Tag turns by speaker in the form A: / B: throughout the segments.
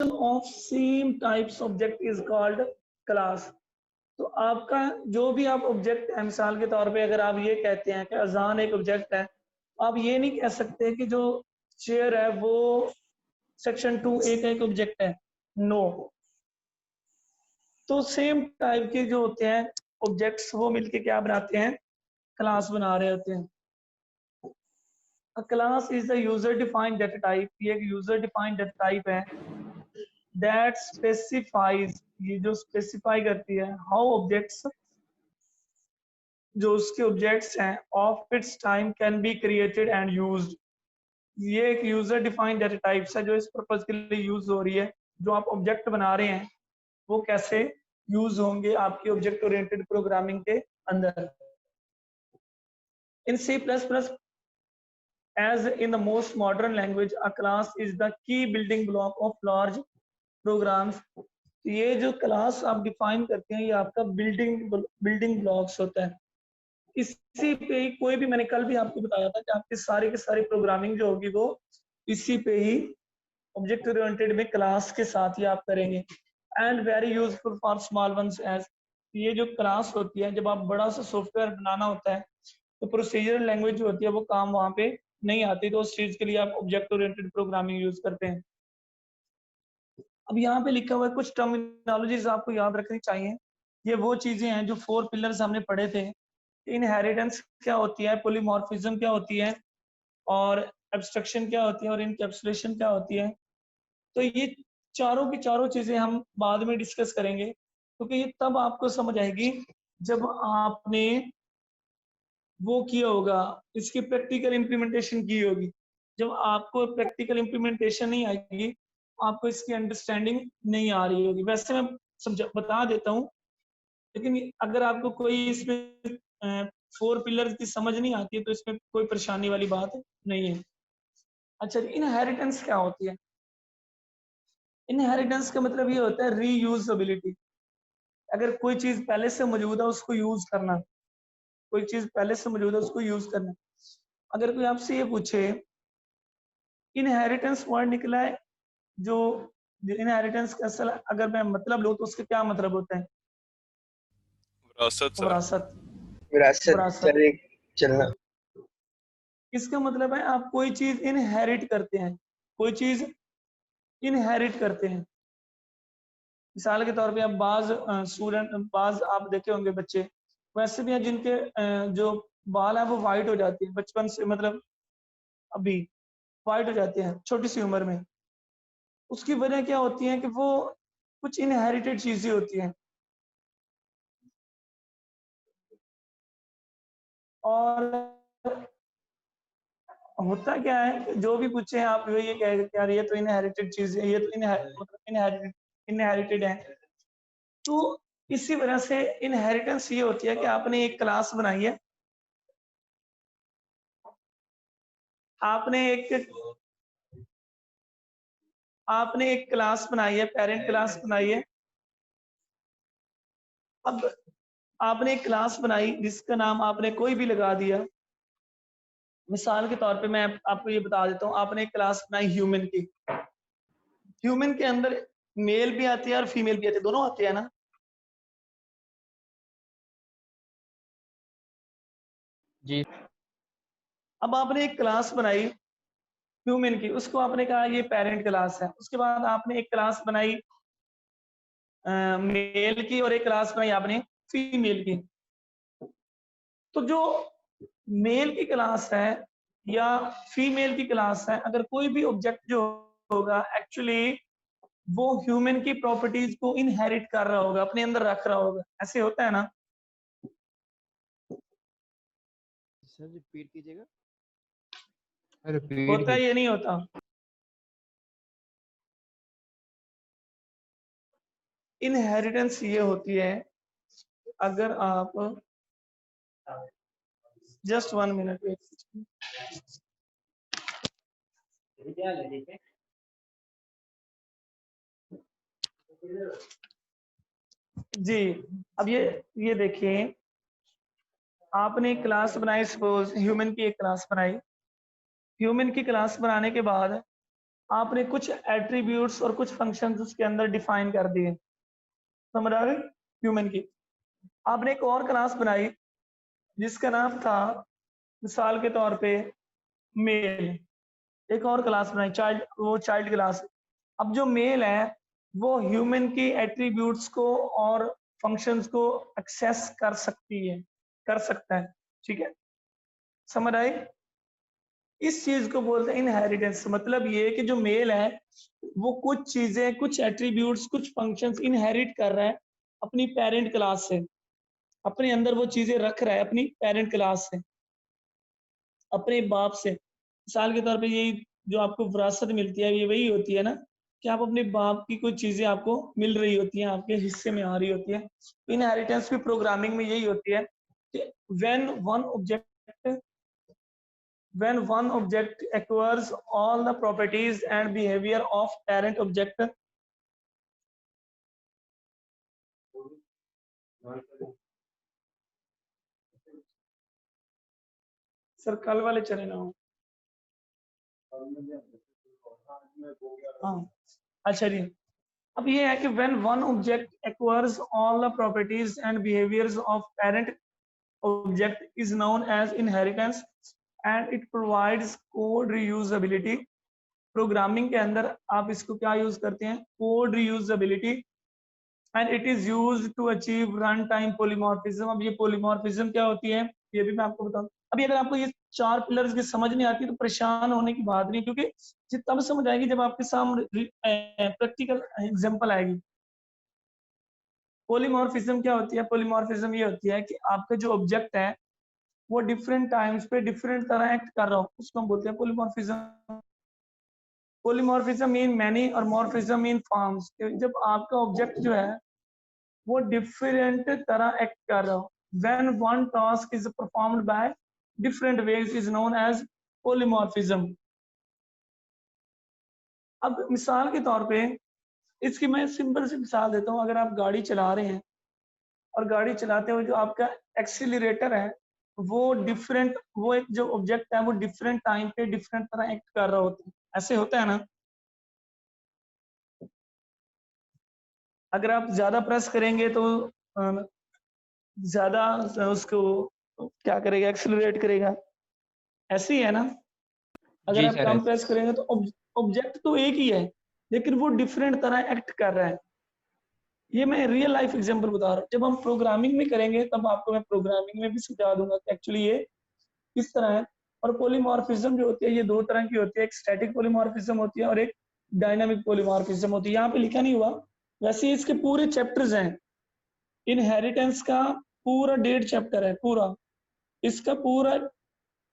A: of same types object is called class। तो आपका जो भी आप ऑब्जेक्ट है, मिसाल के तौर पे अगर आप ये कहते हैं कि अजान एक ऑब्जेक्ट है, आप ये नहीं कह सकते कि जो चेयर है वो सेक्शन 2A का एक ऑब्जेक्ट है, नो। तो सेम टाइप के जो होते हैं ऑब्जेक्ट्स वो मिलके क्या बनाते हैं, क्लास बना रहे होते हैं। A class is a user defined data type। ये एक यूजर डिफाइंड डाटा टाइप है that specifies, ये जो स्पेसिफाई करती है हाउ ऑब्जेक्ट्स, जो उसके ऑब्जेक्ट्स हैं of its time can be created and used. ये एक यूजर डिफाइंड डाटा टाइप्स है जो इस पर्पज के लिए यूज हो रही है। जो आप ऑब्जेक्ट बना रहे हैं वो कैसे यूज होंगे आपकी ऑब्जेक्ट ओरिएंटेड प्रोग्रामिंग के अंदर। इन C++, as in the most modern language, a class is the key building block of large programs। ये जो क्लास आप डिफाइन करते हैं ये आपका बिल्डिंग ब्लॉक्स होता है। इसी पे ही कोई भी, मैंने कल भी आपको बताया था कि आपके सारे के सारे प्रोग्रामिंग जो होगी वो इसी पे ही ऑब्जेक्ट ओरिएंटेड में क्लास के साथ ही आप करेंगे। And very useful for small ones as, ये जो क्लास होती है जब आप बड़ा सा सॉफ्टवेयर बनाना होता है तो प्रोसीजरल लैंग्वेज जो होती है वो काम वहां पे नहीं आती, तो उस चीज के लिए आप ऑब्जेक्ट ओरिएंटेड प्रोग्रामिंग यूज करते हैं। अब यहाँ पे लिखा हुआ है कुछ टर्मिनोलॉजीज आपको याद रखनी चाहिए। ये वो चीजें हैं जो 4 पिलर्स हमने पढ़े थे। इनहेरिटेंस क्या होती है, पॉलीमॉर्फिज्म क्या होती है, और एब्स्ट्रक्शन क्या होती है, और इनकैप्सुलेशन क्या होती है। तो ये चारों की चारों चीजें हम बाद में डिस्कस करेंगे, क्योंकि ये तब आपको समझ आएगी जब आपने वो किया होगा, इसकी प्रैक्टिकल इम्प्लीमेंटेशन की होगी। जब आपको प्रैक्टिकल इम्प्लीमेंटेशन नहीं आएगी, आपको इसकी अंडरस्टैंडिंग नहीं आ रही होगी। वैसे मैं समझा बता देता हूँ, लेकिन अगर आपको कोई इसमें 4 पिलर की समझ नहीं आती है तो इसमें कोई परेशानी वाली बात नहीं है। अच्छा, इनहेरिटेंस क्या होती है? इनहेरिटेंस का मतलब ये होता है रीयूजेबिलिटी। अगर कोई चीज पहले से मौजूद है उसको यूज करना, कोई चीज पहले से मौजूद है उसको यूज करना। अगर कोई आपसे ये पूछे इनहेरिटेंस वर्ड निकला है, जो इनहेरिटेंस का असल अगर मैं मतलब लूँ तो उसका क्या मतलब होता है?
B: विरासत सर।
A: विरासत।
C: विरासत चलना।
A: इसका मतलब है आप कोई चीज इनहेरिट करते हैं, कोई चीज इनहेरिट करते हैं। मिसाल के तौर पे आप बाज आप देखे होंगे बच्चे वैसे भी हैं जिनके जो बाल है वो वाइट हो जाती है बचपन से, मतलब अभी वाइट हो जाते हैं छोटी सी उम्र में। उसकी वजह क्या होती है कि वो कुछ इनहेरिटेड चीजें होती हैं। और होता क्या है, जो भी पूछे आप ये कह यार ये तो इनहेरिटेड चीज है, ये तो मतलब इनहेरिटेड है। तो इसी वजह से इनहेरिटेंस ये होती है कि आपने एक क्लास बनाई है, आपने एक क्लास बनाई है, पेरेंट क्लास बनाई है। अब आपने एक क्लास बनाई जिसका नाम आपने कोई भी लगा दिया। मिसाल के तौर पे मैं आपको ये बता देता हूँ, आपने एक क्लास बनाई ह्यूमन की। ह्यूमन के अंदर मेल भी आती है और फीमेल भी आती है, दोनों आते हैं ना।
C: जी।
A: अब आपने एक क्लास बनाई ह्यूमन की, उसको आपने कहा ये पेरेंट क्लास है। उसके बाद आपने एक क्लास बनाई मेल की और एक क्लास बनाई आपने फीमेल की। तो जो मेल की क्लास है या फीमेल की क्लास है, अगर कोई भी ऑब्जेक्ट जो होगा एक्चुअली वो ह्यूमन की प्रॉपर्टीज को इनहेरिट कर रहा होगा, अपने अंदर रख रहा होगा। ऐसे होता है ना?
C: सर रिपीट कीजिएगा।
A: होता है ये नहीं होता? इनहेरिटेंस ये होती है, अगर आप जस्ट 1 मिनट वेट। जी, अब ये देखिए, आपने एक क्लास बनाई, सपोज ह्यूमन की एक क्लास बनाई। ह्यूमन की क्लास बनाने के बाद आपने कुछ एट्रीब्यूट्स और कुछ फंक्शंस उसके अंदर डिफाइन कर दिए, समझ आ गई ह्यूमन की। आपने एक और क्लास बनाई जिसका नाम था मिसाल के तौर पे मेल, एक और क्लास बनाई चाइल्ड, वो चाइल्ड क्लास। अब जो मेल है वो ह्यूमन की एट्रीब्यूट्स को और फंक्शंस को एक्सेस कर सकती है, कर सकता है, ठीक है, समझ आई। इस चीज को बोलते हैं इनहेरिटेंस। मतलब ये कि जो मेल है वो कुछ चीजें, कुछ एट्रीब्यूट्स, कुछ फंक्शंस इनहेरिट कर रहा है अपनी पेरेंट क्लास से, अपने अंदर वो चीजें रख रहा है अपनी पेरेंट क्लास से, अपने बाप से। मिसाल के तौर पे यही जो आपको विरासत मिलती है ये वही होती है ना, कि आप अपने बाप की कुछ चीजें आपको मिल रही होती हैं, आपके हिस्से में आ रही होती है। इनहेरिटेंस भी प्रोग्रामिंग में यही होती है कि when one object acquires all the properties and behavior of parent object, sir कल वाले चले ना हो। हाँ अच्छा जी, अब ये है कि when one object acquires all the properties and behaviors of parent object is known as inheritance and it provides code reusability। Programming के अंदर आप इसको क्या यूज करते हैं, code reusability, and it is used to achieve run time polymorphism. अब ये polymorphism क्या होती है ये भी मैं आपको बताऊं। अभी अगर आपको ये चार पिलर्स की समझ नहीं आती तो परेशान होने की बात नहीं, क्योंकि तब समझ आएगी जब आपके सामने प्रैक्टिकल एग्जांपल आएगी। पॉलीमॉर्फिज्म क्या होती है, पॉलीमॉर्फिज्म ये होती है कि आपका जो ऑब्जेक्ट है वो डिफरेंट टाइम्स पे डिफरेंट तरह एक्ट कर रहा हो, उसको हम बोलते हैं पॉलीमॉर्फिज्म। पॉलीमॉर्फिज्म मीन मैनी और मॉर्फिज्म मीन फॉर्म्स। जब आपका ऑब्जेक्ट जो है वो डिफरेंट तरह एक्ट कर रहा हो, when one task is performed by different ways is known as polymorphism। अब मिसाल के तौर पे इसकी मैं सिंपल सी मिसाल देता हूँ। अगर आप गाड़ी चला रहे हैं और गाड़ी चलाते हुए जो आपका एक्सीलरेटर है वो डिफरेंट, वो एक जो ऑब्जेक्ट है वो डिफरेंट टाइम पे डिफरेंट तरह एक्ट कर रहा होता है, ऐसे होता है ना। अगर आप ज्यादा प्रेस करेंगे तो ज्यादा उसको क्या करेगा, एक्सीलरेट करेगा, ऐसे ही है ना। अगर आप कम प्रेस करेंगे तो ऑब्जेक्ट तो एक ही है लेकिन वो डिफरेंट तरह एक्ट कर रहा है। ये मैं रियल लाइफ एग्जांपल बता रहा हूँ। जब हम प्रोग्रामिंग में करेंगे तब आपको मैं प्रोग्रामिंग में भी समझा दूंगा कि एक्चुअली ये किस तरह है। और पॉलीमॉर्फिज्म जो होती है ये दो तरह की होती है, एक स्टैटिक पॉलीमॉर्फिज्म होती है और एक डायनामिक पॉलीमॉर्फिज्म होती है। यहाँ पे लिखा नहीं हुआ, वैसे इसके पूरे चैप्टर्स हैं। इनहेरिटेंस का पूरा 1.5 चैप्टर है, पूरा इसका पूरा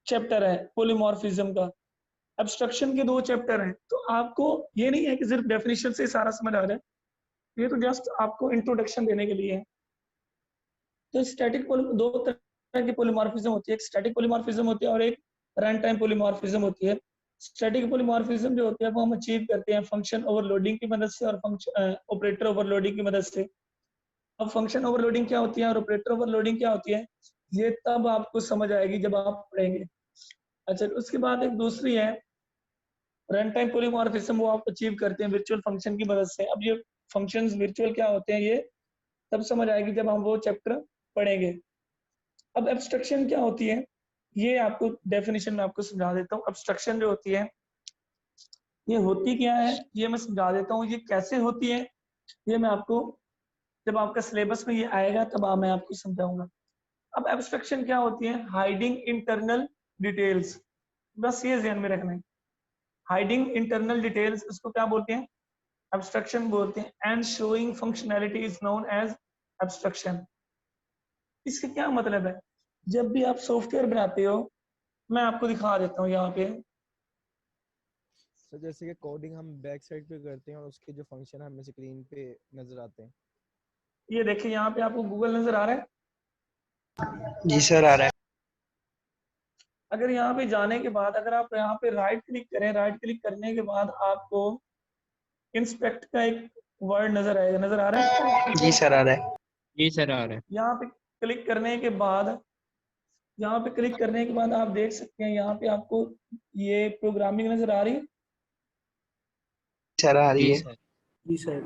A: चैप्टर है पॉलीमॉर्फिज्म का। एब्स्ट्रक्शन के 2 चैप्टर हैं। तो आपको ये नहीं है कि सिर्फ डेफिनेशन से सारा समझ आ जाए, ये तो जस्ट आपको इंट्रोडक्शन देने के लिए है। तो स्टैटिक दो तरह की पॉलीमॉर्फिज्म होती है, एक स्टैटिक पॉलीमॉर्फिज्म होती है और एक रन टाइम पॉलीमॉर्फिज्म होती है। स्टैटिक पॉलीमॉर्फिज्म जो होती है वो हम अचीव करते हैं फंक्शन ओवरलोडिंग की मदद से और ऑपरेटर ओवरलोडिंग की मदद से। अब फंक्शन ओवरलोडिंग क्या होती है और ऑपरेटर ओवरलोडिंग क्या होती है ये तब आपको समझ आएगी जब आप पढ़ेंगे। अच्छा, उसके बाद एक दूसरी है रन टाइम पॉलीमॉर्फिज्म, वो आप अचीव करते हैं वर्चुअल फंक्शन की मदद से। अब ये फंक्शंस वर्चुअल क्या होते हैं ये तब समझ आएगी जब हम वो चैप्टर पढ़ेंगे। अब एब्स्ट्रक्शन क्या होती है ये आपको डेफिनेशन में आपको समझा देता हूँ। एब्स्ट्रक्शन जो होती है ये होती क्या है ये मैं समझा देता हूँ। ये कैसे होती है ये मैं आपको जब आपका सिलेबस में ये आएगा तब मैं आपको समझाऊंगा। अब एब्स्ट्रक्शन क्या होती है, हाइडिंग इंटरनल डिटेल्स, बस ये ध्यान में रखना है। हाइडिंग इंटरनल डिटेल्स इसको क्या बोलते हैं, एब्स्ट्रक्शन बोलते हैं। And showing functionality is known as abstraction. इसका क्या मतलब है, जब भी आप सॉफ्टवेयर बनाते हो, मैं आपको दिखा देता हूँ यहाँ पे।
C: सर जैसे कि कोडिंग हम बैक साइड पे करते हैं और उसके जो फंक्शन हमें स्क्रीन पे नजर आते हैं।
A: ये देखिए यहाँ पे आपको गूगल नजर आ रहा है।
C: जी सर आ रहा है।
A: अगर यहाँ पे जाने के बाद अगर आप यहाँ पे राइट क्लिक करें, राइट क्लिक करने के बाद आपको इंस्पेक्ट का एक वर्ड नजर आएगा, नजर आ रहा है।
C: जी सर आ रहा है।
D: जी सर आ रहा है।
A: यहाँ पे क्लिक करने के बाद, यहाँ पे क्लिक करने के बाद आप देख सकते हैं यहाँ पे आपको ये प्रोग्रामिंग नजर आ रही है।
D: सर आ रही
E: जी
D: है।
E: सर।
F: जी सर।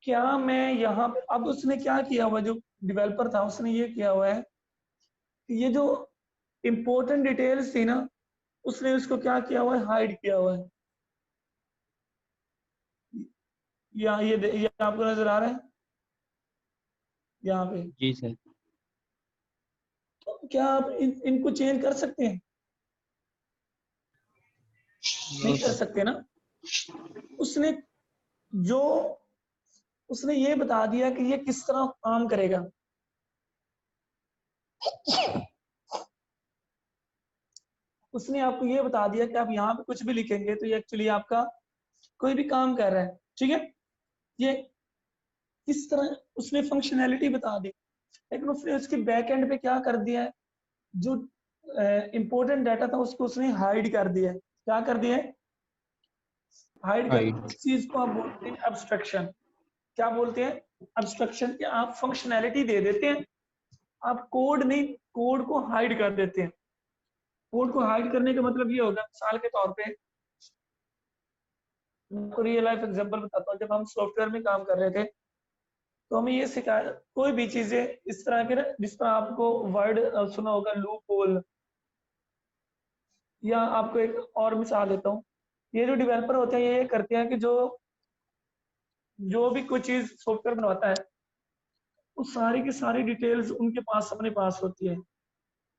A: क्या मैं यहाँ पे अब उसने क्या किया हुआ, जो डेवलपर था उसने ये किया हुआ है कि ये जो इम्पोर्टेंट डिटेल्स थी ना, उसने उसको क्या किया हुआ है, हाइड किया हुआ है। ये आपको नजर आ रहा है यहाँ पे।
E: जी सर।
A: तो क्या आप इनको चेंज कर सकते हैं?
E: नो
A: नहीं कर
E: सर।
A: सकते ना। उसने जो उसने ये बता दिया कि ये किस तरह काम करेगा। उसने आपको ये बता दिया कि आप यहाँ पे कुछ भी लिखेंगे तो ये एक्चुअली आपका कोई भी काम कर रहा है, ठीक है। ये किस तरह उसने फंक्शनैलिटी बता दी, लेकिन उसने उसके बैक एंड पे क्या कर दिया है, जो इंपॉर्टेंट डाटा था उसको उसने हाइड कर दिया है। क्या कर दिया है? हाइड कर।
E: Hide।
A: इस चीज को आप बोलते हैं एब्स्ट्रक्शन। क्या बोलते हैं? एब्स्ट्रक्शन। कि आप फंक्शनैलिटी दे देते हैं, आप कोड नहीं, कोड को हाइड कर देते हैं। कोड को हाइड करने का मतलब ये होगा, मिसाल के तौर पे आपको रियल लाइफ एग्जांपल बताता हूँ। जब हम सॉफ्टवेयर में काम कर रहे थे तो हमें ये सिखाया, कोई भी चीजें इस तरह के ना, जिस तरह आपको वर्ड सुना होगा लूप होल, या आपको एक और मिसाल देता हूँ। ये जो डेवलपर होते हैं ये करते हैं कि जो भी कोई चीज सॉफ्टवेयर बनवाता है वो सारी की सारी डिटेल्स उनके पास अपने पास होती है,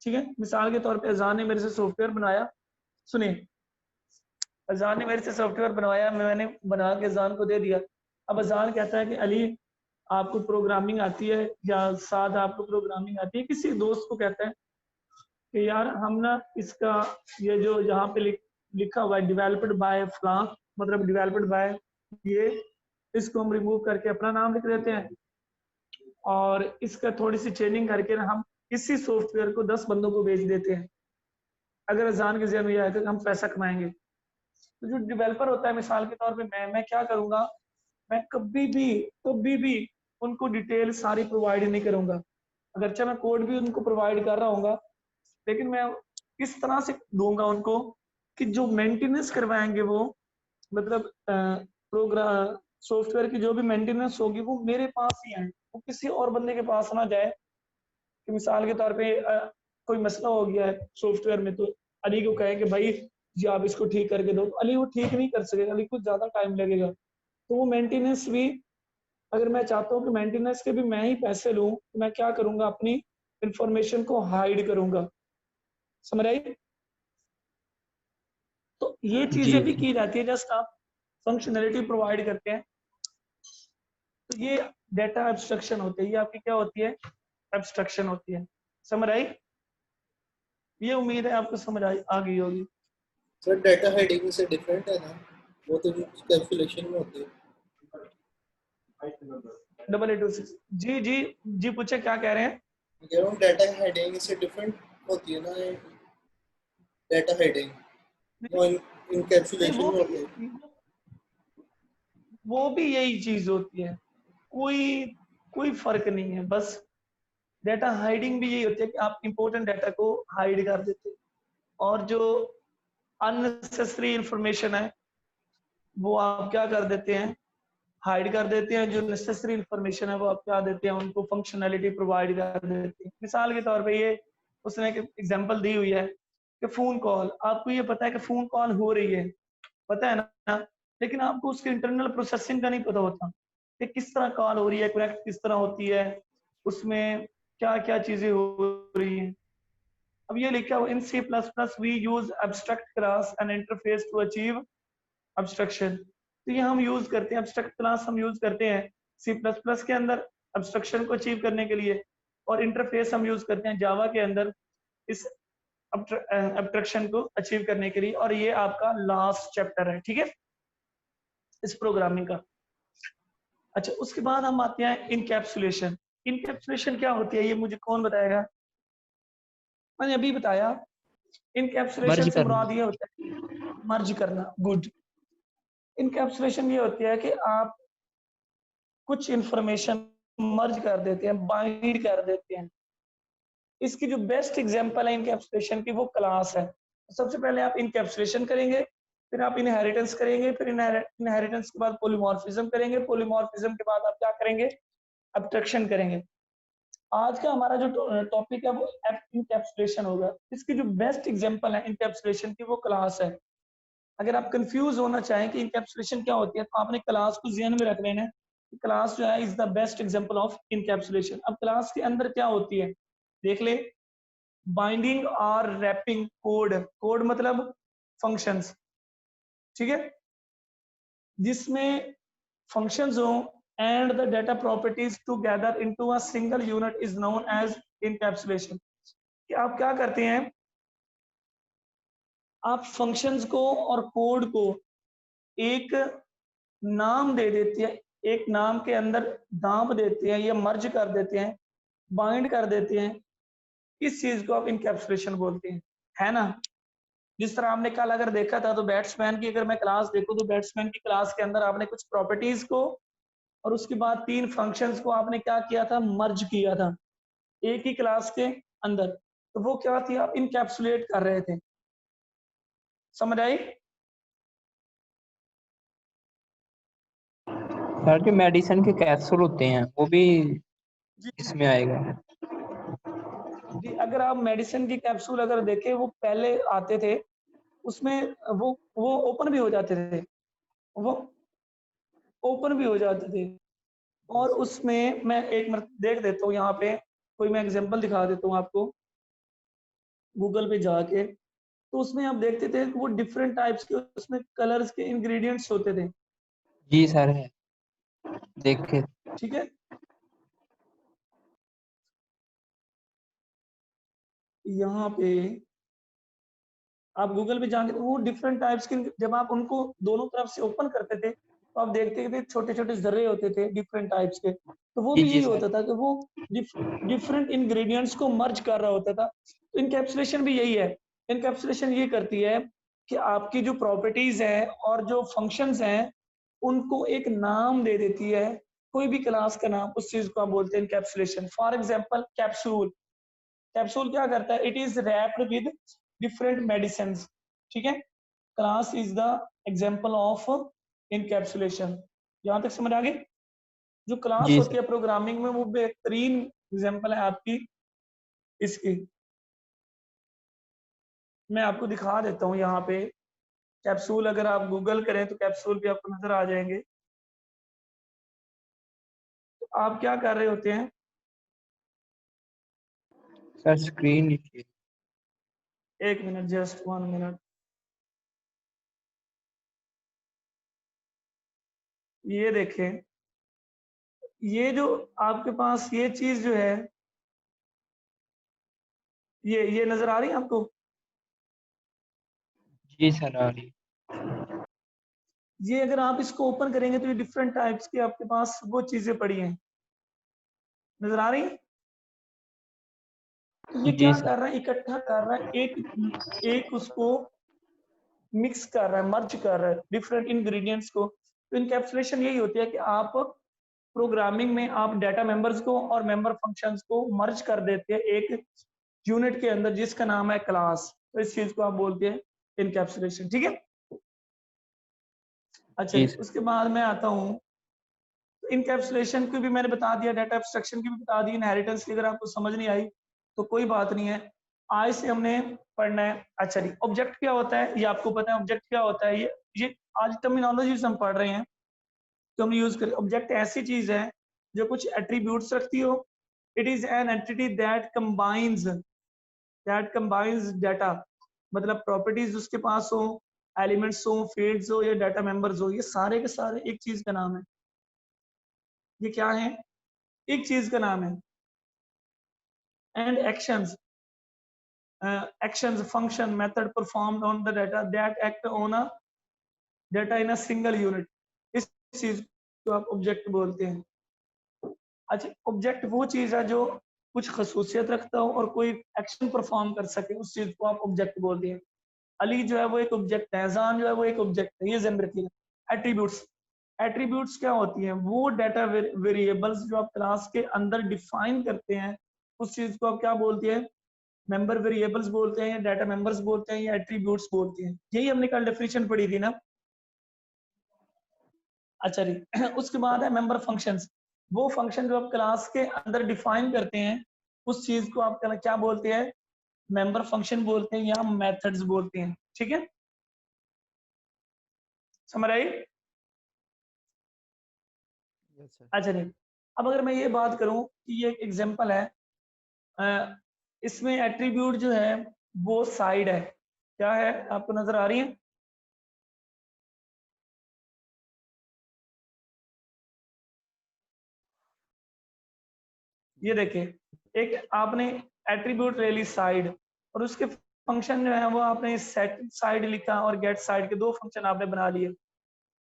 A: ठीक है। मिसाल के तौर पे अजान ने मेरे से सॉफ्टवेयर बनाया, सुनिए, अजान ने मेरे से सॉफ्टवेयर बनवाया, मैंने बना के अजान को दे दिया। अब अजान कहता है कि अली आपको प्रोग्रामिंग आती है, या साद आपको प्रोग्रामिंग आती है, किसी दोस्त को कहता है कि यार हम ना इसका ये जो यहाँ पे लिखा हुआ है डेवलप्ड बाय फलां, मतलब डेवलप्ड बाय ये, इसको हम रिमूव करके अपना नाम लिख देते हैं और इसका थोड़ी सी चेंजिंग करके ना हम इसी सॉफ्टवेयर को 10 बंदों को बेच देते हैं। अगर अजान के जहन में यह आएगा कि हम पैसा कमाएंगे, तो जो डेवलपर होता है मिसाल के तौर पे मैं क्या करूंगा, मैं कभी भी उनको डिटेल सारी प्रोवाइड नहीं करूंगा। अगरचे मैं कोड भी उनको प्रोवाइड कर रहा हूँ, लेकिन मैं किस तरह से दूंगा उनको कि जो मेंटेनेंस करवाएंगे वो, मतलब प्रोग्राम सॉफ्टवेयर की जो भी मेंटेनेंस होगी वो मेरे पास ही आए, वो किसी और बंदे के पास ना जाए। कि मिसाल के तौर पे कोई मसला हो गया है सॉफ्टवेयर में, तो अली को कहे कि भाई जी आप इसको ठीक करके दो, तो अली वो ठीक नहीं कर सकेगा, अली को ज्यादा टाइम लगेगा। तो वो मेंटेनेंस भी, अगर मैं चाहता हूँ कि मेंटेनेंस के भी मैं ही पैसे लूँ, तो मैं क्या करूंगा, अपनी इंफॉर्मेशन को हाइड करूंगा। समझ आई? तो ये चीजें भी
E: जी
A: की जाती है, जस्ट आप फंक्शनैलिटी प्रोवाइड करते हैं। तो ये डेटा एब्स्ट्रक्शन होती है, ये आपकी क्या होती है, एब्स्ट्रक्शन होती है। समझ आई? ये उम्मीद है आपको समझ आ गई होगी।
F: सर डेटा हेडिंग से डिफरेंट है ना, वो तो कैलकुलेशन में होती है।
A: 8826 जी जी जी, पूछे क्या कह रहे हैं?
F: कह रहा हूँ डेटा हेडिंग से डिफरेंट होती है ना, डेटा हेडिंग वो इन
A: नहीं,
F: कैलकुलेशन में होती है।
A: वो भी यही चीज होती है, कोई फर्क नहीं है। बस डेटा हाइडिंग भी यही होती है कि आप इंपॉर्टेंट डाटा को हाइड कर देते हैं, और जो अननेसेसरी इंफॉर्मेशन है वो आप क्या कर देते हैं, हाइड कर देते हैं। जो नेसेसरी इंफॉर्मेशन है वो आप क्या देते हैं, उनको फंक्शनैलिटी प्रोवाइड कर देते हैं। मिसाल के तौर पे ये उसने एक एग्जांपल दी हुई है कि फोन कॉल, आपको ये पता है कि फोन कॉल हो रही है, पता है ना, लेकिन आपको उसके इंटरनल प्रोसेसिंग का नहीं पता होता कि किस तरह कॉल हो रही है, कनेक्ट किस तरह होती है, उसमें क्या क्या चीजें हो रही हैं। अब ये लिखा हुआ in C++ we use abstract class and interface to achieve abstraction. तो ये हम यूज करते हैं, एब्स्ट्रैक्ट क्लास हम यूज करते हैं C++ के अंदर एब्स्ट्रक्शन को अचीव करने के लिए, और इंटरफेस हम यूज करते हैं जावा के अंदर इस एब्स्ट्रक्शन को अचीव करने के लिए। और ये आपका लास्ट चैप्टर है, ठीक है, इस प्रोग्रामिंग का। अच्छा, उसके बाद हम आते हैं इनकैप्सुलेशन। इनकैप्सुलेशन क्या होती है ये मुझे कौन बताएगा? मैंने अभी बताया। इनकैप्सुलेशन
E: मर्ज
A: से
E: करना।
A: मुराद ये होता है मर्ज करना। गुड। इनकैप्सुलेशन ये होती है कि आप कुछ इंफॉर्मेशन मर्ज कर देते हैं, बाइंड कर देते हैं। इसकी जो बेस्ट एग्जांपल है इनकैप्सुलेशन की वो क्लास है। सबसे पहले आप इनकैप्सुलेशन करेंगे, फिर आप इनहेरिटेंस करेंगे, फिर इनहेरिटेंस के बाद पॉलीमॉर्फिज्म करेंगे, पॉलीमॉर्फिज्म के बाद आप क्या करेंगे, एब्स्ट्रैक्शन करेंगे। आज का हमारा जो टॉपिक है वो इनकैप्सुलेशन होगा। इसकी जो बेस्ट एग्जांपल है इनकैप्सुलेशन की वो क्लास है। अगर आप कंफ्यूज होना चाहें कि इनकैप्सुलेशन क्या होती है तो आपने क्लास को ध्यान में रख लेना है। क्लास जो है is the best example of encapsulation. अब क्लास के अंदर क्या होती है देख ले, बाइंडिंग और रैपिंग कोड, कोड मतलब फंक्शंस, ठीक है, जिसमें फंक्शंस हो and the data properties together into a single unit is known as encapsulation। कि आप क्या करते हैं, आप फंक्शंस को और कोड को एक नाम दे देते हैं, एक नाम के अंदर दाम देते हैं या मर्ज कर देते हैं, बाइंड कर देते हैं। इस चीज को आप इनकैप्सुलेशन बोलते हैं, है ना। जिस तरह आपने कल अगर देखा था तो बैट्समैन की अगर मैं क्लास देखूं तो बैट्समैन की क्लास के अंदर आपने कुछ प्रॉपर्टीज को और उसके बाद 3 फंक्शंस को आपने क्या किया था, मर्ज किया था एक ही क्लास के अंदर। तो वो क्या थी, आप इनकैप्सुलेट कर रहे थे। समझ आई?
D: सर जो मेडिसिन के कैप्सूल होते हैं वो भी
A: जी
D: इसमें आएगा?
A: जी, अगर आप मेडिसिन की कैप्सूल अगर देखें वो पहले आते थे उसमें वो ओपन भी हो जाते थे, वो ओपन भी हो जाते थे। और उसमें मैं एक मिनट देख देता हूँ यहाँ पे, कोई मैं एग्जांपल दिखा देता हूँ आपको गूगल पे जाके। तो उसमें आप देखते थे कि वो डिफरेंट टाइप्स के उसमें कलर्स के इंग्रेडिएंट्स होते थे।
D: जी सर है, देख के।
A: ठीक है, यहाँ पे आप गूगल पे जाके वो डिफरेंट टाइप्स के, जब आप उनको दोनों तरफ से ओपन करते थे तो आप देखते थे छोटे छोटे जर्रे होते थे डिफरेंट टाइप्स के। तो वो
D: जी
A: भी
D: जी
A: यही
D: सर।
A: होता था कि वो डिफरेंट इंग्रेडिएंट्स को मर्ज कर रहा होता था। तो इनकैप्सुलेशन भी यही है। इनकैप्सुलेशन ये करती है कि आपकी जो प्रॉपर्टीज हैं और जो फंक्शंस हैं उनको एक नाम दे देती है, कोई भी क्लास का नाम, उस चीज को आप बोलते हैं encapsulation. For example capsule, capsule क्या करता है, it is wrapped with different medicine, ठीक है। Class is the example of encapsulation. यहां तक समझ आ गई? जो क्लास
D: जी
A: होती
D: सर।
A: है प्रोग्रामिंग में वो बेहतरीन एग्जांपल है आपकी इसकी। मैं आपको दिखा देता हूँ यहाँ पे कैप्सूल, अगर आप गूगल करें तो कैप्सूल भी आपको नजर आ जाएंगे। तो आप क्या कर रहे होते हैं,
D: सर स्क्रीन नीचे।
A: एक मिनट, जस्ट 1 मिनट। ये देखें, ये जो आपके पास ये चीज जो है, ये नजर आ रही है आपको?
D: जी सर आ रही।
A: ये अगर आप इसको ओपन करेंगे तो ये डिफरेंट टाइप्स की आपके पास वो चीजें पड़ी हैं, नजर आ रही हैं? तो ये
D: जी
A: क्या
D: सर।
A: कर रहा है, इकट्ठा कर रहा है, एक एक उसको मिक्स कर रहा है, मर्ज कर रहा है डिफरेंट इंग्रेडिएंट्स को। तो इनकैप्सुलेशन यही होती है कि आप प्रोग्रामिंग में आप डाटा मेंबर्स को और मेंबर फंक्शंस को मर्ज कर देते हैं एक यूनिट के अंदर जिसका नाम है क्लास। तो इस चीज को आप बोलते हैं इनकैप्सुलेशन, ठीक है। अच्छा
D: जी
A: जी,
D: सर।
A: उसके बाद मैं आता हूँ, इनकैप्सुलेशन की भी मैंने बता दिया, डाटा एब्स्ट्रैक्शन की भी बता दी, इनहेरिटेंस की अगर आपको समझ नहीं आई तो कोई बात नहीं है, आज से हमने पढ़ना है। अच्छा जी, ऑब्जेक्ट क्या होता है ये आपको पता है, ऑब्जेक्ट क्या होता है, ये आज टर्मिनोलॉजीज हम पढ़ रहे हैं तो हम यूज करें। ऑब्जेक्ट ऐसी चीज है जो कुछ एट्रीब्यूट्स रखती हो। It is an entity that combines data, मतलब प्रॉपर्टीज उसके पास हो, एलिमेंट्स हो, फील्ड्स हो या डाटा मेंबर्स हो, ये सारे के सारे एक चीज का नाम है। ये क्या है, एक चीज का नाम है। And actions function method performed on the data that act on a data in a single unit, इस चीज को आप ऑब्जेक्ट बोलते हैं। अच्छा, ऑब्जेक्ट वो चीज है जो कुछ खसूसियत रखता हो और कोई एक्शन परफॉर्म कर सके, उस चीज को आप ऑब्जेक्ट बोलते हैं। अली जो है वो एक ऑब्जेक्ट है, जान जो है वो एक ऑब्जेक्ट है, ये ध्यान रखिएगा। एट्रीब्यूट्स, एट्रीब्यूट्स क्या होती हैं, वो डाटा वेरिएबल्स जो आप क्लास के अंदर डिफाइन करते हैं, उस चीज को आप क्या बोलते हैं, मेंबर वेरिएबल्स बोलते हैं या डाटा मेंबर्स बोलते हैं या एट्रीब्यूट्स बोलते हैं। यही हमने कल डेफिनेशन पढ़ी थी ना। अच्छा जी उसके बाद है मेंबर फंक्शंस। वो फंक्शन जो आप क्लास के अंदर डिफाइन करते हैं उस चीज को आप क्या बोलते हैं, मेंबर फंक्शन बोलते हैं या मेथड्स बोलते हैं। ठीक है, समझ आई?
C: Yes sir.
A: अच्छा जी, अब अगर मैं ये बात करूं कि ये एक एग्जांपल है, इसमें एट्रीब्यूट जो है वो साइड है, क्या है आपको नजर आ रही है? ये देखिए एक आपने एट्रीब्यूट ले ली साइड और उसके फंक्शन जो है वो आपने सेट साइड लिखा और गेट साइड के दो फंक्शन आपने बना लिए।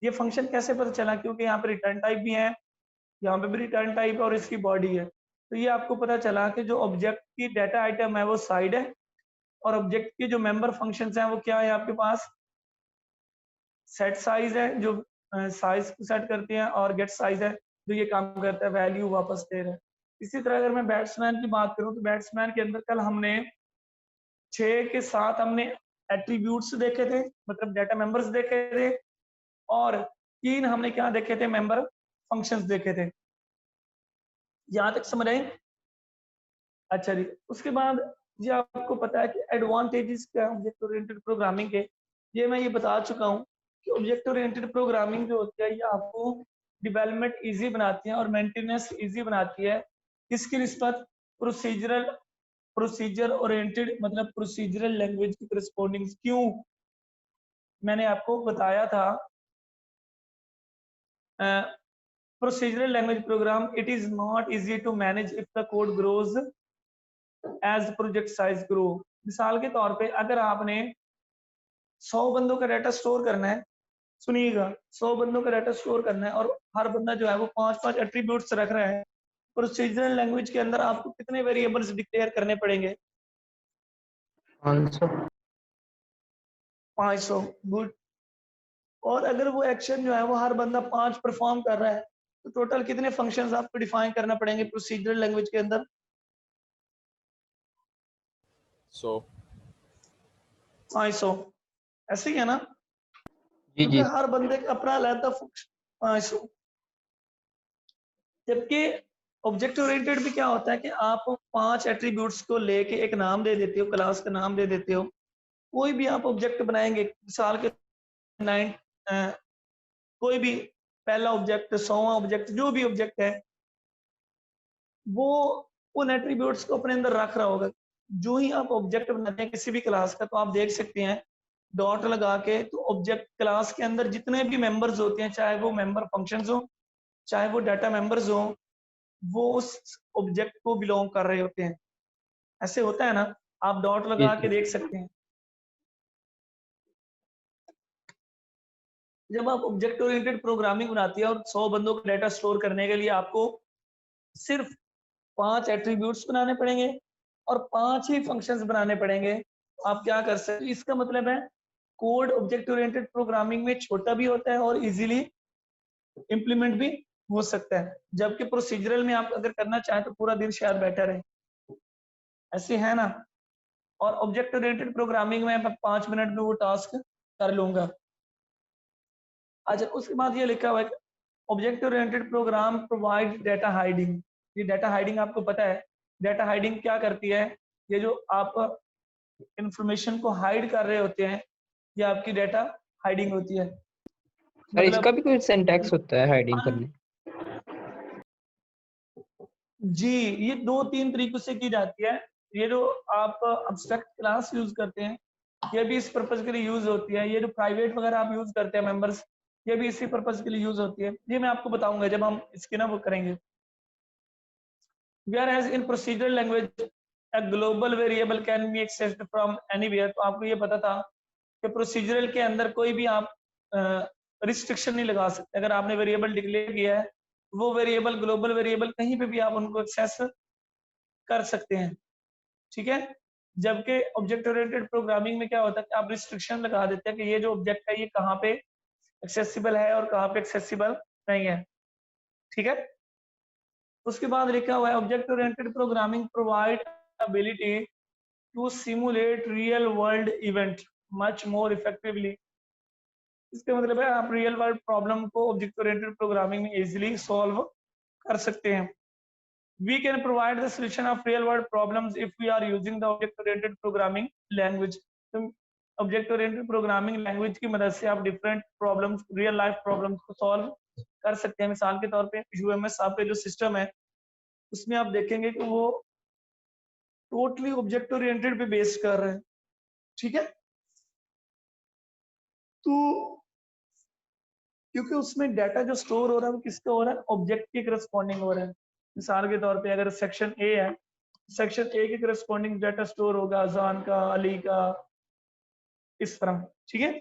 A: ये फंक्शन कैसे पता चला? क्योंकि यहाँ पे रिटर्न टाइप भी है, यहाँ पे भी रिटर्न टाइप और इसकी बॉडी है। तो ये आपको पता चला कि जो ऑब्जेक्ट की डाटा आइटम है वो साइड है और ऑब्जेक्ट के जो मेंबर फंक्शंस हैं वो क्या है आपके पास, सेट साइज है जो साइज को सेट करते हैं और गेट साइज है जो ये काम करता है वैल्यू वापस दे रहा है। इसी तरह अगर मैं बैट्समैन की बात करूं तो बैट्समैन के अंदर कल हमने 6 के 7 हमने एट्रीब्यूट्स देखे थे, मतलब डाटा मेंबर्स देखे थे, और 3 हमने क्या देखे थे, मेंबर फंक्शंस देखे थे। यहाँ तक समझ आए? अच्छा जी, उसके बाद ये आपको पता है कि एडवांटेजेस क्या है ऑब्जेक्ट ओरिएंटेड प्रोग्रामिंग के, ये मैं ये बता चुका हूँ कि ऑब्जेक्ट ओरिएंटेड प्रोग्रामिंग जो होती है ये आपको डेवलपमेंट इजी बनाती है और मेंटेनेंस इजी बनाती है। किसकी निस्बत? प्रोसीजर ओरिएंटेड, मतलब प्रोसीजरल लैंग्वेज की करस्पॉन्डिंग। क्यों? मैंने आपको बताया था procedural language program it is not easy to manage if the code grows as project size grow. मिसाल के तौर पे अगर आपने 100 बंदों का डाटा स्टोर करना है, सुनिएगा, 100 बंदों का डाटा स्टोर करना है और हर बंदा जो है वो 5-5 एट्रीब्यूट्स रख रहा है, प्रोसीजरल लैंग्वेज के अंदर आपको कितने वेरिएबल्स डिक्लेयर करने पड़ेंगे?
D: 500।
A: 500। गुड। और अगर वो एक्शन जो है वो हर बंदा 5 परफॉर्म कर रहा है तो टोटल कितने फंक्शंस आपको डिफाइन करना पड़ेंगे प्रोसीजरल लैंग्वेज के अंदर?
B: 100।
A: 500। ऐसे ही है ना,
D: जी
A: क्योंकि
D: जी।
A: हर बंदे का अपना अलग फंक्शन 500। जबकि ऑब्जेक्ट ओरिएंटेड भी क्या होता है कि आप 5 एट्रीब्यूट्स को लेके एक नाम दे देते हो, क्लास का नाम दे देते हो। कोई भी आप ऑब्जेक्ट बनाएंगे, मिसाल के 9 कोई भी पहला ऑब्जेक्ट, 100वां ऑब्जेक्ट, जो भी ऑब्जेक्ट है वो उन एट्रीब्यूट्स को अपने अंदर रख रहा होगा। जो ही आप ऑब्जेक्ट बनाते हैं किसी भी क्लास का तो आप देख सकते हैं डॉट लगा के, तो ऑब्जेक्ट क्लास के अंदर जितने भी मेंबर्स होते हैं, चाहे वो मेंबर फंक्शंस हो चाहे वो डाटा मेंबर्स हो, वो उस ऑब्जेक्ट को बिलोंग कर रहे होते हैं। ऐसे होता है ना, आप डॉट
D: जी
A: लगा के
D: जी।
A: देख सकते हैं। जब आप ऑब्जेक्ट ओरिएंटेड प्रोग्रामिंग बनाती है और 100 बंदों का डाटा स्टोर करने के लिए आपको सिर्फ 5 एट्रीब्यूट्स बनाने पड़ेंगे और 5 ही फंक्शंस बनाने पड़ेंगे, आप क्या कर सकते हैं? इसका मतलब है कोड ऑब्जेक्ट ओरिएंटेड प्रोग्रामिंग में छोटा भी होता है और इजीली इंप्लीमेंट भी हो सकता है, जबकि प्रोसीजरल में आप अगर करना चाहें तो पूरा दिन शायद बैठा रहे। ऐसे है ना। और ऑब्जेक्ट ओरिएंटेड प्रोग्रामिंग में मैं 5 मिनट में वो टास्क कर लूंगा। अच्छा, उसके बाद ये लिखा हुआ है object oriented program provide data hiding. ये डाटा हाइडिंग आपको पता है, डाटा हाइडिंग क्या करती है? ये जो आप इंफॉर्मेशन को हाइड कर रहे होते हैं ये आपकी डाटा हाइडिंग होती है।
D: सर इसका
A: मतलब
D: भी कोई सिंटैक्स होता है हाइडिंग करने?
A: जी, ये 2-3 तरीकों से की जाती है। ये जो आप अब्स्ट्रैक्ट क्लास यूज करते हैं ये भी इस पर्पज के लिए यूज होती है। ये जो प्राइवेट वगैरह आप यूज करते हैं मेंबर्स, ये भी इसी पर्पज के लिए यूज होती है। ये मैं आपको बताऊंगा जब हम इसकी ना वो करेंगे। Whereas in procedural language, a global variable can be accessed from anywhere। तो आपको ये पता था कि प्रोसीजरल के अंदर कोई भी आप रिस्ट्रिक्शन नहीं लगा सकते। अगर आपने वेरिएबल डिक्लेयर किया है वो वेरिएबल, ग्लोबल वेरिएबल, कहीं पे भी आप उनको एक्सेस कर सकते हैं। ठीक है, जबकि ऑब्जेक्ट ओरिएंटेड प्रोग्रामिंग में क्या होता है कि आप रिस्ट्रिक्शन लगा देते हैं कि ये जो ऑब्जेक्ट है ये कहाँ पे एक्सेसिबल है और कहाँ पे एक्सेसिबल नहीं है। ठीक है, उसके बाद लिखा हुआ है object oriented programming provide ability to simulate real world event much more effectively. इसका मतलब है आप रियल वर्ल्ड प्रॉब्लम को ऑब्जेक्ट ओरिएंटेड प्रोग्रामिंग में इजीली सॉल्व कर सकते हैं. We can provide the solution of real world problems if we are using the object oriented programming language. तो ऑब्जेक्ट ओरिएंटेड प्रोग्रामिंग लैंग्वेज की मदद से आप different problems, real life problems को सॉल्व कर सकते हैं. मिसाल के तौर पे यूएमएस आपके जो सिस्टम है उसमें आप देखेंगे कि वो टोटली ऑब्जेक्ट ओरिएंटेड पे बेस कर रहे हैं. ठीक है, तो क्योंकि उसमें डाटा जो स्टोर हो रहा है वो किसका हो रहा है, ऑब्जेक्ट के करस्पॉन्डिंग हो रहा है. मिसाल के तौर पे अगर सेक्शन ए है, सेक्शन ए के करस्पॉन्डिंग डाटा स्टोर होगा अजान का, अली का, इस तरह. ठीक है,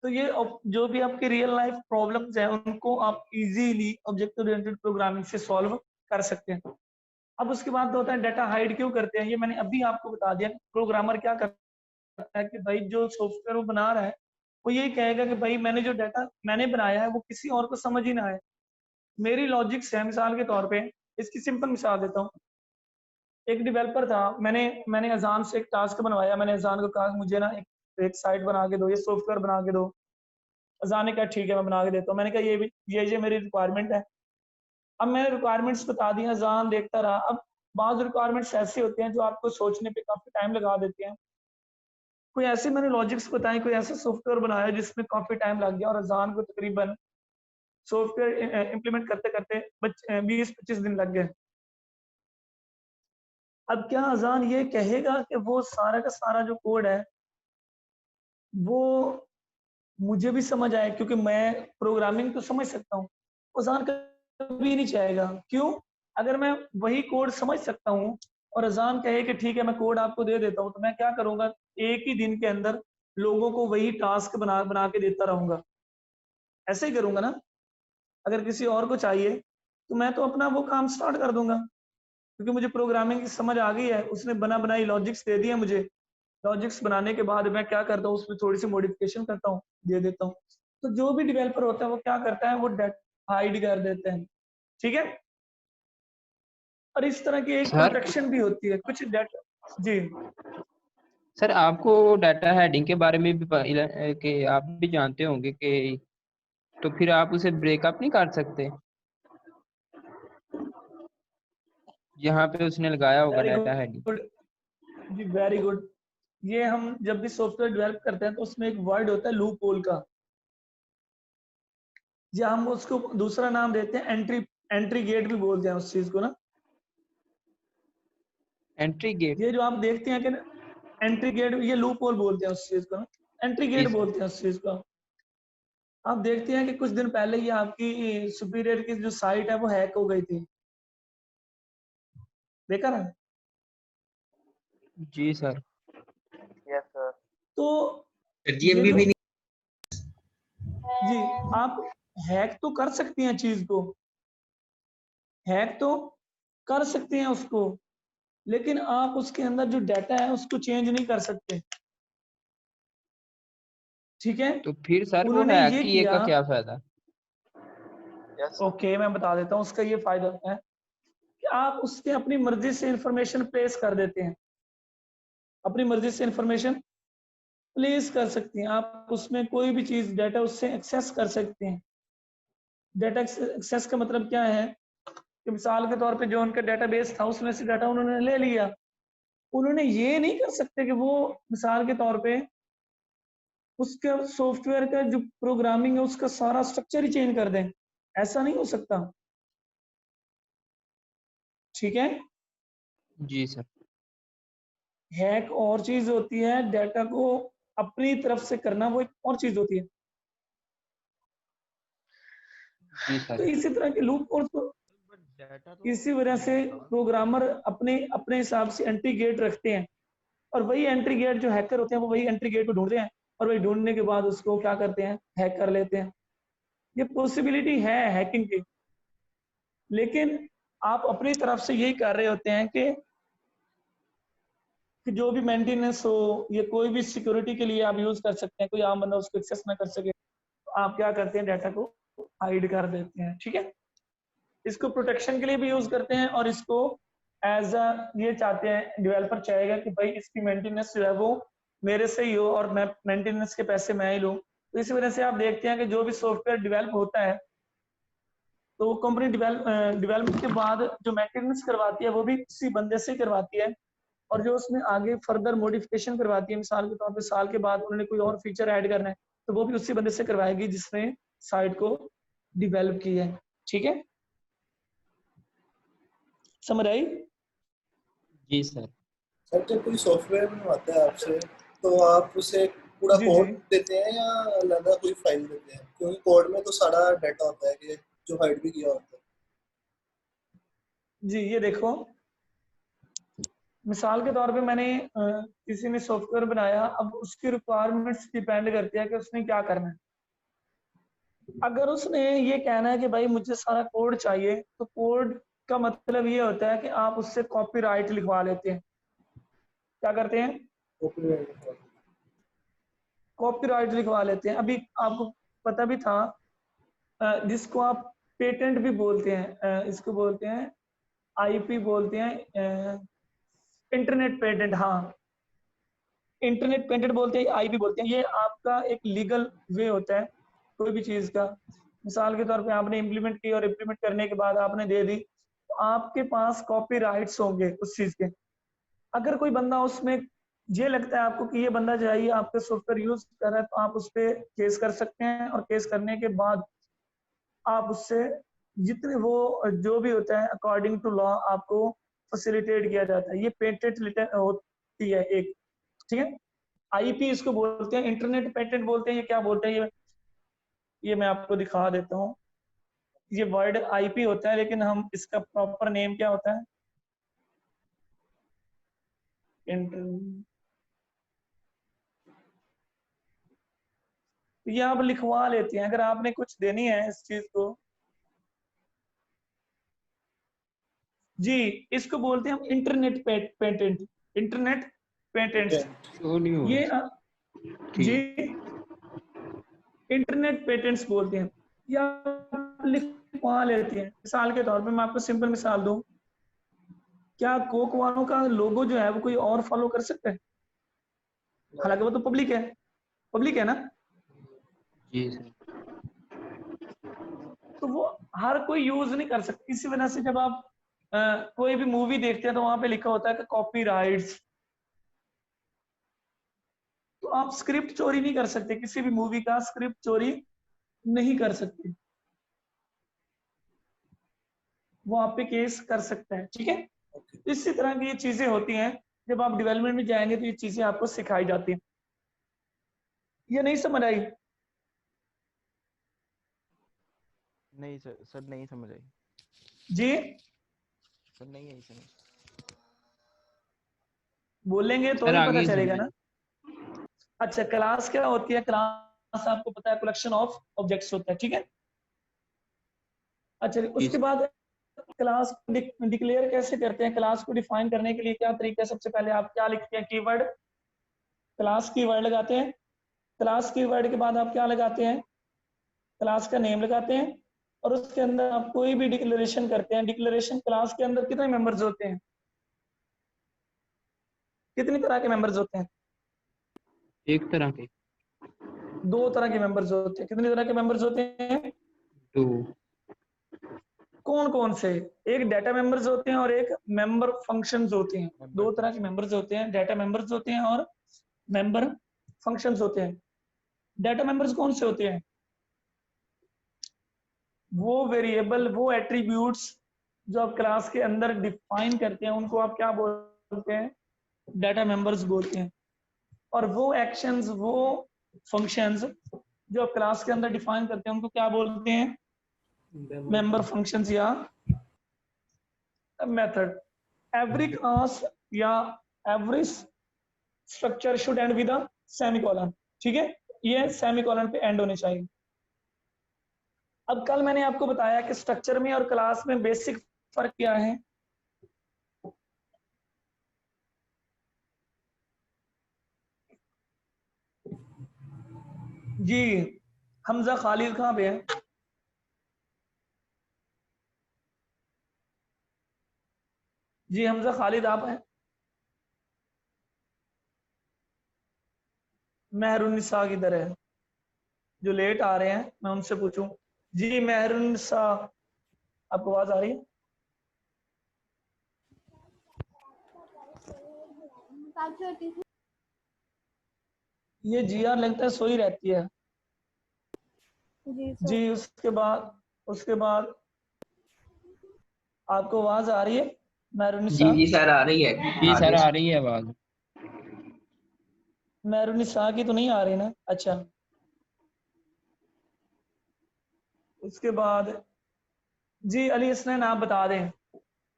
A: तो ये जो भी आपके रियल लाइफ प्रॉब्लम्स हैं उनको आप इजीली ऑब्जेक्ट ओरिएंटेड प्रोग्रामिंग से सॉल्व कर सकते हैं. अब उसके बाद होता है डाटा हाइड क्यों करते हैं, ये मैंने अभी आपको बता दिया. प्रोग्रामर क्या करता है कि भाई जो सॉफ्टवेयर वो बना रहा है वो यही कहेगा कि भाई मैंने जो डाटा मैंने बनाया है वो किसी और को समझ ही ना आए. मेरी लॉजिक्स है, मिसाल के तौर पे इसकी सिंपल मिसाल देता हूँ. एक डेवलपर था, मैंने अजान से एक टास्क बनवाया. मैंने अजान को कहा मुझे ना एक साइट बना के दो, ये सॉफ्टवेयर बना के दो. अजान ने कहा ठीक है मैं बना के देता हूँ. मैंने कहा ये मेरी रिक्वायरमेंट है. अब मैंने रिक्वायरमेंट्स बता दी, अजान देखता रहा. अब बाज़ रिक्वायरमेंट्स ऐसे होते हैं जो आपको सोचने पे काफी टाइम लगा देते हैं. कोई ऐसे मैंने लॉजिक्स बताए, कोई ऐसा सॉफ्टवेयर बनाया जिसमें काफी टाइम लग गया और अजान को तकरीबन सॉफ्टवेयर इम्प्लीमेंट करते करते 20-25 दिन लग गए. अब क्या अजान ये कहेगा कि वो सारा का सारा जो कोड है वो मुझे भी समझ आए, क्योंकि मैं प्रोग्रामिंग तो समझ सकता हूँ. अजान कभी नहीं चाहेगा. क्यों? अगर मैं वही कोड समझ सकता हूँ और अजान कहे कि ठीक है मैं कोड आपको दे देता हूँ, तो मैं क्या करूंगा, एक ही दिन के अंदर लोगों को वही टास्क बना बना के देता रहूंगा. ऐसे ही करूंगा ना. अगर किसी और को चाहिए तो मैं तो अपना वो काम स्टार्ट कर दूंगा, क्योंकि मुझे प्रोग्रामिंग की समझ आ गई है. उसने बना बनाई लॉजिक्स दे दिया मुझे. लॉजिक्स बनाने के बाद मैं क्या करता हूँ, उसमें थोड़ी सी मॉडिफिकेशन करता हूँ, दे देता हूँ. तो जो भी डेवलपर होता है वो क्या करता है, वो डाटा हाइड कर देते हैं. ठीक है, और इस तरह की एक
D: सर
A: प्रोटेक्शन भी होती है कुछ डाटा. जी
D: सर आपको डाटा हेडिंग के बारे में भी कि आप भी जानते होंगे कि तो फिर आप उसे ब्रेकअप नहीं कर सकते जहाँ पे उसने लगाया होगा
A: वेरी
D: डाटा हेडिंग.
A: गुड. जी वेरी गुड. ये हम जब भी सॉफ्टवेयर डेवलप करते हैं तो उसमें एक वर्ड होता है लूप होल का, या हम उसको दूसरा नाम देते हैं एंट्री गेट भी बोलते हैं उस चीज को ना.
D: Entry gate.
A: ये जो आप देखते हैं कि एंट्री गेट, ये लूप होल बोलते हैं उस चीज को ना. एंट्री गेट बोलते हैं उस चीज को. आप देखते हैं कि कुछ दिन पहले ये आपकी सुपीरियर की जो साइट है वो हैक हो गई थी, देखा ना.
D: जी सर.
E: Yes sir.
A: तो ये जो जी आप हैक तो कर सकती हैं, चीज को हैक तो कर सकते हैं उसको, लेकिन आप उसके अंदर जो डाटा है उसको चेंज नहीं कर सकते. ठीक है,
D: तो फिर सर वो
A: उन्होंने
D: हैक
A: ये
D: किए
A: किया.
D: का क्या फायदा.
E: यस
A: ओके मैं बता देता हूँ उसका ये फायदा है कि आप उसके अपनी मर्जी से इंफॉर्मेशन प्लेस कर देते हैं. अपनी मर्जी से इंफॉर्मेशन प्लेस कर सकते हैं आप. उसमें कोई भी चीज डाटा उससे एक्सेस कर सकते हैं. डाटा एक्सेस का मतलब क्या है कि मिसाल के तौर पे जो उनका डेटाबेस था उसमें से डाटा उन्होंने ले लिया. उन्होंने ये नहीं कर सकते कि वो मिसाल के तौर पे उसके सॉफ्टवेयर का जो प्रोग्रामिंग है उसका सारा स्ट्रक्चर ही चेंज कर दें. ऐसा नहीं हो सकता. ठीक है,
D: जी सर.
A: हैक और चीज होती है, डाटा को अपनी तरफ से करना वो एक और चीज होती है.
D: जी
A: तो
D: सर.
A: इसी तरह के लूप होल्स को इसी वजह से प्रोग्रामर अपने अपने हिसाब से एंट्री गेट रखते हैं, और वही एंट्री गेट जो हैकर होते हैं वो वही एंट्री गेट को ढूंढते हैं, और वही ढूंढने के बाद उसको क्या करते हैं, हैक कर लेते हैं. ये पॉसिबिलिटी है हैकिंग की, लेकिन आप अपनी तरफ से यही कर रहे होते हैं कि जो भी मेंटेनेंस हो, ये कोई भी सिक्योरिटी के लिए आप यूज कर सकते हैं, कोई आम बंदा उसको एक्सेस ना कर सके. तो आप क्या करते हैं, डाटा को हाइड कर देते हैं. ठीक है, इसको प्रोटेक्शन के लिए भी यूज करते हैं और इसको एज अ ये चाहते हैं, डेवलपर चाहेगा कि भाई इसकी मेंटेनेंस जो है वो मेरे से ही हो और मैं मेंटेनेंस के पैसे मैं ही लूँ। तो इसी वजह से आप देखते हैं कि जो भी सॉफ्टवेयर डेवलप होता है तो वो कंपनी डेवलपमेंट के बाद जो मेंटेनेंस करवाती है वो भी किसी बंदे से ही करवाती है, और जो उसमें आगे फर्दर मॉडिफिकेशन करवाती है, मिसाल के तौर पे साल के बाद उन्होंने कोई और फीचर ऐड करना है तो वो भी उसी बंदे से करवाएगी जिसने साइट को डेवलप की है। ठीक है, समझ आई?
D: जी सर।
F: सर जब कोई सॉफ्टवेयर बनवाता है आपसे तो आप उसे पूरा
A: जी
F: कोड
A: जी
F: देते हैं या अलग कोई फाइल देते हैं, क्योंकि कोड में तो सारा डाटा होता है कि जो हाइड भी किया होता है।
A: जी, ये देखो मिसाल के तौर पे मैंने किसी ने सॉफ्टवेयर बनाया, अब उसकी रिक्वायरमेंट्स डिपेंड करती है कि उसने क्या करना है। अगर उसने ये कहना है कि भाई मुझे सारा कोड चाहिए, तो कोड का मतलब ये होता है कि आप उससे कॉपीराइट लिखवा लेते हैं। क्या करते हैं?
F: Copyright।
A: कॉपीराइट लिखवा लेते हैं। अभी आपको पता भी था, जिसको आप पेटेंट भी बोलते हैं, इसको बोलते हैं आईपी बोलते हैं, इंटरनेट पेटेंट। हाँ, इंटरनेट पेटेंट बोलते हैं, आईपी बोलते हैं। ये आपका एक लीगल वे होता है कोई भी चीज का। मिसाल के तौर पे आपने इम्प्लीमेंट की और इम्प्लीमेंट करने के बाद आपने दे दी, तो आपके पास कॉपीराइट्स होंगे उस चीज के। अगर कोई बंदा उसमें ये लगता है आपको कि ये बंदा जो है ये आपके सॉफ्टवेयर यूज कर रहा है, तो आप उस पर केस कर सकते हैं, और केस करने के बाद आप उससे जितने वो जो भी होता है अकॉर्डिंग टू लॉ आपको फैसिलिटेट किया जाता है। ये पेटेंट होती है एक। ठीक है, आईपी इसको बोलते हैं, इंटरनेट पेटेंट बोलते हैं। ये क्या बोलते हैं, ये मैं आपको दिखा देता हूँ। ये वर्ड आईपी होता है, लेकिन हम इसका प्रॉपर नेम क्या होता है? ये आप लिखवा लेते हैं अगर आपने कुछ देनी है इस चीज को। जी, इसको बोलते हैं हम internet patent, internet patents.
D: Show नहीं हो
A: ये
D: रहा।
A: जी,
D: ठीक।
A: इंटरनेट पेटेंट्स बोलते हैं। या लिखवा लेते हैं। मिसाल के तौर पे मैं आपको सिंपल मिसाल दूं, क्या कोक वालों का लोगो जो है वो कोई और फॉलो कर सकता है? हालांकि वो तो पब्लिक है ना,
D: जी सर।
A: तो वो हर कोई यूज नहीं कर सकता। इसी वजह से जब आप कोई भी मूवी देखते हैं तो वहां पे लिखा होता है कि कॉपीराइट्स। तो आप स्क्रिप्ट चोरी नहीं कर सकते, किसी भी मूवी का स्क्रिप्ट चोरी नहीं कर सकते। वो आप पे केस कर सकता है। ठीक है, इसी तरह की ये चीजें होती हैं। जब आप डेवलपमेंट में जाएंगे तो ये चीजें आपको सिखाई जाती हैं। ये नहीं समझ आई?
C: नहीं सर, सर नहीं समझ आई।
A: जी,
C: सर नहीं आई समझ।
A: बोलेंगे तो
D: सर
A: ही पता
D: आगे
A: चलेगा
D: समझ।
A: ना। अच्छा, क्लास क्या होती है? क्लास आपको पता है कलेक्शन ऑफ ऑब्जेक्ट्स होता है। ठीक है, अच्छा
D: जी
A: उसके
D: सर।
A: बाद क्लास डिक्लेयर कैसे करते हैं? क्लास को डिफाइन करने के लिए क्या तरीका है? सबसे पहले आप क्या लिखते हैं? कीवर्ड, क्लास कीवर्ड लगाते हैं। क्लास कीवर्ड के बाद आप क्या लगाते हैं? क्लास का नेम लगाते हैं, और उसके अंदर आप कोई भी डिक्लेरेशन करते हैं। डिक्लेरेशन क्लास के अंदर कितने मेंबर्स होते हैं? कितनी तरह के मेंबर्स होते हैं?
D: एक तरह के।
A: दो तरह के मेंबर्स होते हैं। कितनी तरह के मेंबर्स होते हैं?
D: तो
A: कौन कौन से? एक डाटा मेंबर्स होते हैं और एक मेंबर फंक्शंस होते हैं।
C: मेंबर
A: दो तरह के
C: फंक्शन।
A: मेंबर्स होते हैं, डाटा मेंबर्स होते हैं और मेंबर फंक्शंस होते हैं। डाटा मेंबर्स कौन से होते हैं? वो वेरिएबल, वो एट्रीब्यूट्स जो आप क्लास के अंदर डिफाइन करते हैं उनको आप क्या बोलते हैं? डाटा मेंबर्स बोलते हैं। और वो एक्शंस, वो फंक्शंस जो आप क्लास के अंदर डिफाइन करते हैं उनको क्या बोलते हैं? मेंबर फंक्शंस या मेथड। एवरी क्लास या every structure should and with a semicolon. ठीक है, ये सेमीकोलन पे एंड होने चाहिए। अब कल मैंने आपको बताया कि स्ट्रक्चर में और क्लास में बेसिक फर्क क्या है। जी, हमजा खालिद कहाँ पे है? जी हमजा खालिद आप हैं? मेहरुन्निसा किधर है? जो लेट आ रहे हैं मैं उनसे पूछूं। जी मेहरुन्निसा, आपको आवाज आ रही है? ये जीआर लगता है सोई रहती है। जी उसके बाद आपको आवाज आ रही है मेहरुन्निसा?
G: जी सर आ रही है।
D: जी सर
G: आगे
D: आ रही है आवाज।
A: मेहरुन्निसा की तो नहीं आ रही ना? अच्छा उसके बाद जी अली हसनैन आप बता दें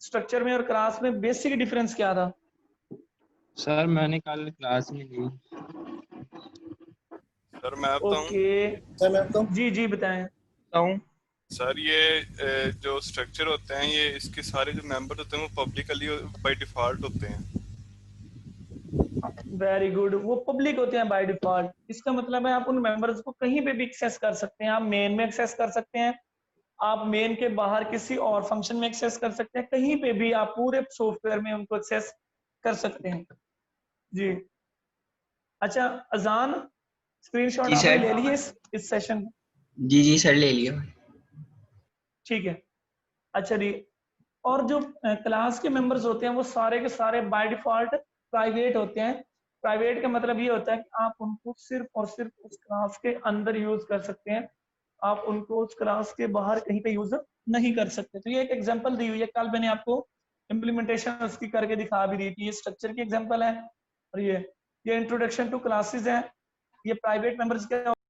A: स्ट्रक्चर में और क्लास में बेसिक डिफरेंस क्या था?
D: सर मैंने कल क्लास में ली।
B: सर मैं बताऊं?
A: ओके
F: सर मैं आपको
A: जी बताएं। बताऊं
B: सर ये जो स्ट्रक्चर होते हैं ये इसके सारे जो मेंबर होते हैं वो पब्लिकली बाय डिफॉल्ट होते हैं।
A: वेरी गुड, वो पब्लिक होते हैं बाय डिफॉल्ट। इसका मतलब है आप उन मेंबर्स को कहीं पे भी एक्सेस कर सकते हैं। आप मेन में एक्सेस कर सकते हैं, आप मेन के बाहर किसी और फंक्शन में एक्सेस कर सकते हैं, कहीं पे भी आप पूरे सॉफ्टवेयर में उनको एक्सेस कर सकते हैं। जी अच्छा अजान स्क्रीनशॉट
G: जी
A: आपने
G: सर।
A: ले लिए इस सेशन?
G: जी सर ले लिया।
A: ठीक है अच्छा जी। और जो क्लास के मेंबर्स होते हैं वो सारे के सारे बाय डिफॉल्ट प्राइवेट होते हैं। प्राइवेट का मतलब ये होता है कि आप उनको सिर्फ और सिर्फ उस क्लास के अंदर यूज कर सकते हैं, आप उनको उस क्लास के बाहर कहीं पे यूज नहीं कर सकते। तो ये एक एग्जांपल दी हुई है, कल मैंने आपको इम्प्लीमेंटेशन उसकी करके दिखा भी दी थी। ये स्ट्रक्चर की एग्जांपल है और ये इंट्रोडक्शन टू क्लासेस है। ये प्राइवेट मेंबर्स क्या